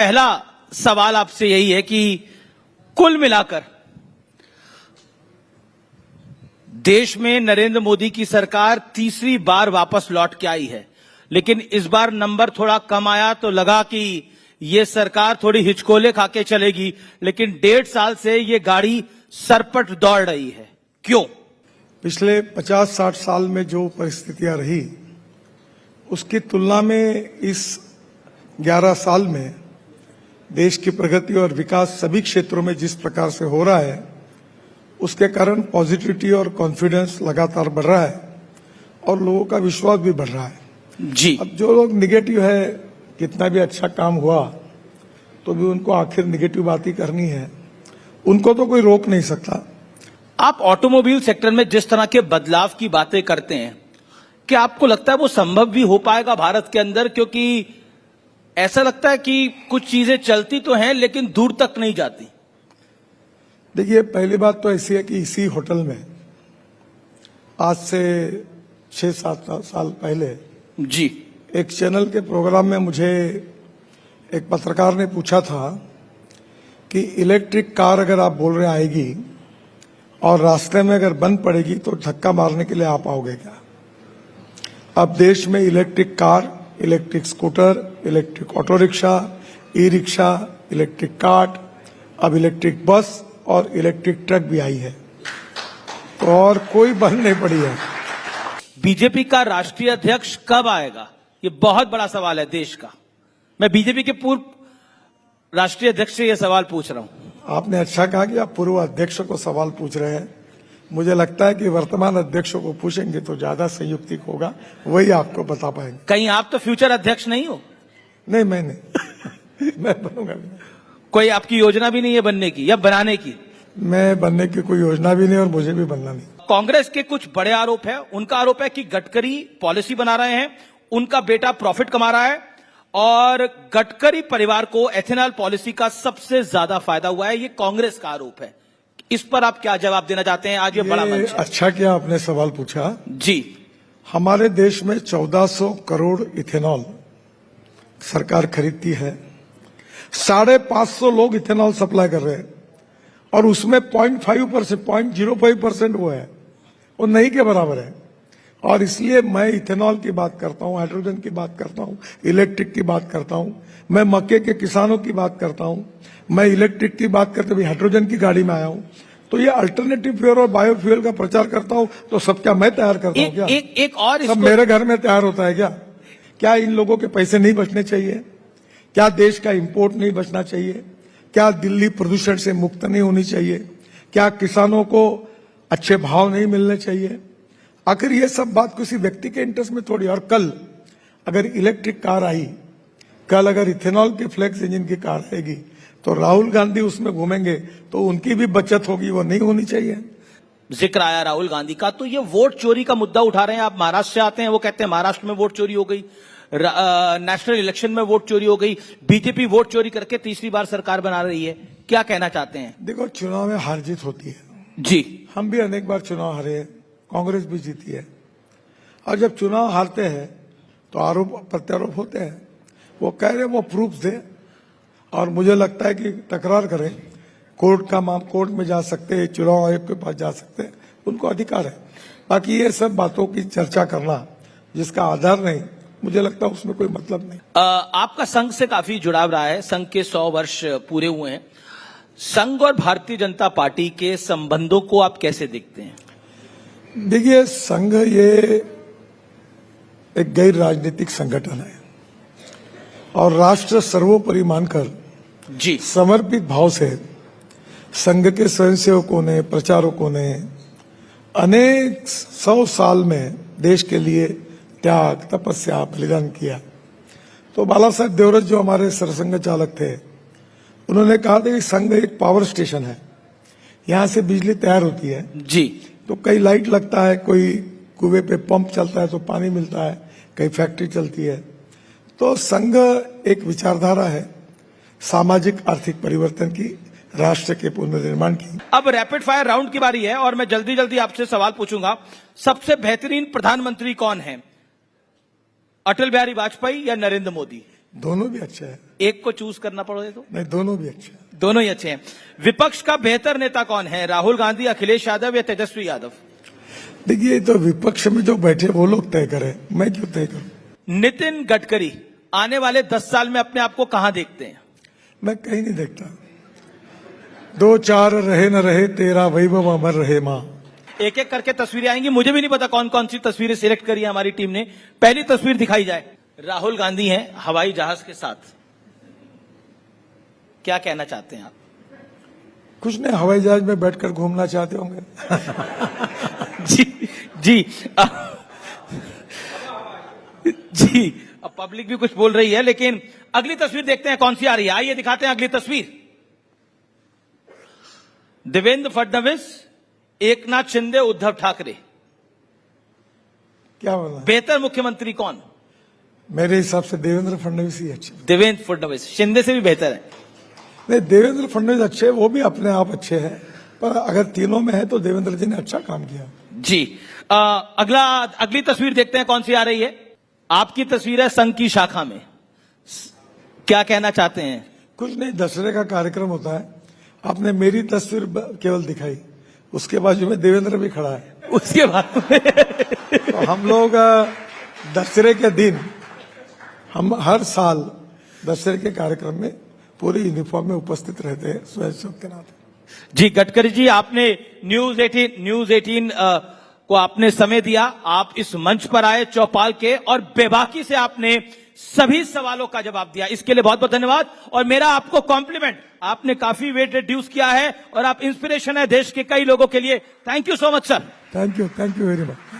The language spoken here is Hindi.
पहला सवाल आपसे यही है कि कुल मिलाकर देश में नरेंद्र मोदी की सरकार तीसरी बार वापस लौट के आई है, लेकिन इस बार नंबर थोड़ा कम आया तो लगा कि ये सरकार थोड़ी हिचकोले खा के चलेगी, लेकिन 1.5 साल से ये गाड़ी सरपट दौड़ रही है। क्यों? पिछले 50-60 साल में जो परिस्थितियां रही उसकी तुलना में इस 11 साल में देश की प्रगति और विकास सभी क्षेत्रों में जिस प्रकार से हो रहा है, उसके कारण पॉजिटिविटी और कॉन्फिडेंस लगातार बढ़ रहा है और लोगों का विश्वास भी बढ़ रहा है। जी, अब जो लोग निगेटिव है, कितना भी अच्छा काम हुआ तो भी उनको आखिर निगेटिव बात ही करनी है, उनको तो कोई रोक नहीं सकता। आप ऑटोमोबाइल सेक्टर में जिस तरह के बदलाव की बातें करते हैं, क्या आपको लगता है वो संभव भी हो पाएगा भारत के अंदर? क्योंकि ऐसा लगता है कि कुछ चीजें चलती तो हैं लेकिन दूर तक नहीं जाती। देखिए, पहली बात तो ऐसी है कि इसी होटल में आज से 6-7 साल पहले जी, एक चैनल के प्रोग्राम में मुझे एक पत्रकार ने पूछा था कि इलेक्ट्रिक कार अगर आप बोल रहे आएगी और रास्ते में अगर बंद पड़ेगी तो धक्का मारने के लिए आप आओगे क्या? अब देश में electric car, electric scooter, electric auto rickshaw, e rickshaw, electric cart, अब इलेक्ट्रिक बस और इलेक्ट्रिक ट्रक भी आई है, तो और कोई बंद नहीं पड़ी है। बीजेपी का राष्ट्रीय अध्यक्ष कब आएगा? ये बहुत बड़ा सवाल है देश का। मैं बीजेपी के पूर्व राष्ट्रीय अध्यक्ष से यह सवाल पूछ रहा हूं। आपने अच्छा कहा कि आप पूर्व अध्यक्ष को सवाल पूछ रहे हैं। मुझे लगता है कि वर्तमान अध्यक्षों को पूछेंगे तो ज्यादा संयुक्तिक होगा, वही आपको बता पाएंगे। कहीं आप तो फ्यूचर अध्यक्ष नहीं हो? नहीं, मैं नहीं मैं बनूंगा नहीं। कोई आपकी योजना भी नहीं है बनने की या बनाने की? मैं बनने की कोई योजना भी नहीं और मुझे भी बनना नहीं। कांग्रेस के कुछ बड़े आरोप है। उनका आरोप है कि गडकरी पॉलिसी बना रहे हैं, उनका बेटा प्रॉफिट कमा रहा है और गडकरी परिवार को एथेनॉल पॉलिसी का सबसे ज्यादा फायदा हुआ है। ये कांग्रेस का आरोप है। इस पर आप क्या जवाब देना चाहते हैं? आज ये बड़ा मंच है। अच्छा किया आपने सवाल पूछा। जी, हमारे देश में 1400 करोड़ इथेनॉल सरकार खरीदती है। 550 लोग इथेनॉल सप्लाई कर रहे हैं और उसमें 0.05% वो है, वो नहीं के बराबर है। और इसलिए मैं इथेनॉल की बात करता हूं, हाइड्रोजन की बात करता हूं, इलेक्ट्रिक की बात करता हूं, मैं मक्के के किसानों की बात करता हूं, मैं इलेक्ट्रिक की बात करते हुए हाइड्रोजन की गाड़ी में आया हूं। तो ये अल्टरनेटिव फ्यूल और बायोफ्यूल का प्रचार करता हूं, तो सब क्या मैं तैयार करता हूं क्या? एक और सब मेरे घर में तैयार होता है क्या? क्या इन लोगों के पैसे नहीं बचने चाहिए? क्या देश का इंपोर्ट नहीं बचना चाहिए? क्या दिल्ली प्रदूषण से मुक्त नहीं होनी चाहिए? क्या किसानों को अच्छे भाव नहीं मिलने चाहिए? आखिर ये सब बात किसी व्यक्ति के इंटरेस्ट में थोड़ी। और कल अगर इलेक्ट्रिक कार आई, कल अगर इथेनॉल के फ्लेक्स इंजन की कार आएगी तो राहुल गांधी उसमें घूमेंगे तो उनकी भी बचत होगी, वो नहीं होनी चाहिए। जिक्र आया राहुल गांधी का, तो ये वोट चोरी का मुद्दा उठा रहे हैं। आप महाराष्ट्र से आते हैं, वो कहते हैं महाराष्ट्र में वोट चोरी हो गई, नेशनल इलेक्शन में वोट चोरी हो गई, बीजेपी वोट चोरी करके तीसरी बार सरकार बना रही है। क्या कहना चाहते हैं? देखो, चुनाव में हार जीत होती है। जी, हम भी अनेक बार चुनाव हारे हैं, कांग्रेस भी जीती है। और जब चुनाव हारते हैं तो आरोप प्रत्यारोप होते हैं। वो कह रहे वो प्रूफ दे, और मुझे लगता है कि तकरार करें, कोर्ट में जा सकते हैं, चुनाव आयोग के पास जा सकते हैं, उनको अधिकार है। बाकी ये सब बातों की चर्चा करना जिसका आधार नहीं, मुझे लगता है उसमें कोई मतलब नहीं। आपका संघ से काफी जुड़ाव रहा है, संघ के 100 वर्ष पूरे हुए हैं। संघ और भारतीय जनता पार्टी के संबंधों को आप कैसे देखते हैं? देखिए, संघ ये एक गैर राजनीतिक संगठन है और राष्ट्र सर्वोपरि मानकर जी, समर्पित भाव से संघ के स्वयंसेवकों ने, प्रचारकों ने अनेक 100 साल में देश के लिए त्याग, तपस्या, बलिदान किया। तो बाला साहेब देवरत जो हमारे सरसंघ चालक थे, उन्होंने कहा था कि संघ एक पावर स्टेशन है, यहां से बिजली तैयार होती है। जी, तो कई लाइट लगता है, कोई कुएं पे पंप चलता है तो पानी मिलता है, कई फैक्ट्री चलती है। तो संघ एक विचारधारा है सामाजिक आर्थिक परिवर्तन की, राष्ट्र के पुनर्निर्माण की। अब रैपिड फायर राउंड की बारी है और मैं जल्दी जल्दी आपसे सवाल पूछूंगा। सबसे बेहतरीन प्रधानमंत्री कौन है, अटल बिहारी वाजपेयी या नरेंद्र मोदी? दोनों भी अच्छे हैं। एक को चूज करना पड़े तो? नहीं, दोनों भी अच्छे हैं। दोनों ही अच्छे हैं। विपक्ष का बेहतर नेता कौन है, राहुल गांधी, अखिलेश यादव या तेजस्वी यादव? देखिए, ये तो विपक्ष में जो बैठे वो लोग तय करें, मैं क्यों तय करूं। नितिन गडकरी आने वाले 10 साल में अपने आप को कहां देखते हैं? मैं कहीं नहीं देखता। 2 4 रहे न रहे तेरा वैभव अमर रहे माँ। एक एक करके तस्वीरें आएंगी, मुझे भी नहीं पता कौन कौन सी तस्वीरें सिलेक्ट करी है हमारी टीम ने। पहली तस्वीर दिखाई जाए, राहुल गांधी हैं हवाई जहाज के साथ। क्या कहना चाहते हैं आप? कुछ नहीं, हवाई जहाज में बैठकर घूमना चाहते होंगे। जी जी जी, अब पब्लिक भी कुछ बोल रही है, लेकिन अगली तस्वीर देखते हैं कौन सी आ रही है। आइए दिखाते हैं अगली तस्वीर। देवेंद्र फडणवीस, एकनाथ शिंदे, उद्धव ठाकरे। क्या बोला? बेहतर मुख्यमंत्री कौन? मेरे हिसाब से देवेंद्र फडणवीस ही अच्छे। देवेंद्र फडणवीस शिंदे से भी बेहतर है? नहीं, देवेंद्र फडणवीस अच्छे, वो भी अपने आप अच्छे हैं, पर अगर तीनों में है तो देवेंद्र जी ने अच्छा काम किया। जी, अगली तस्वीर देखते हैं कौन सी आ रही है। आपकी तस्वीर है संघ की शाखा में। क्या कहना चाहते हैं? कुछ नहीं, दशहरे का कार्यक्रम होता है, आपने मेरी तस्वीर केवल दिखाई, उसके बाजू में देवेंद्र भी खड़ा है। उसके बाद तो हम लोग दशहरे के दिन, हम हर साल दशहरे के कार्यक्रम में पूरी यूनिफॉर्म में उपस्थित रहते हैं स्वयंसेवक के नाते। जी, गडकरी जी, आपने न्यूज 18 को आपने समय दिया, आप इस मंच पर आए चौपाल के, और बेबाकी से आपने सभी सवालों का जवाब दिया, इसके लिए बहुत बहुत धन्यवाद। और मेरा आपको कॉम्प्लीमेंट, आपने काफी वेट रिड्यूस किया है और आप इंस्पिरेशन है देश के कई लोगों के लिए। Thank you so much sir. Thank you very much.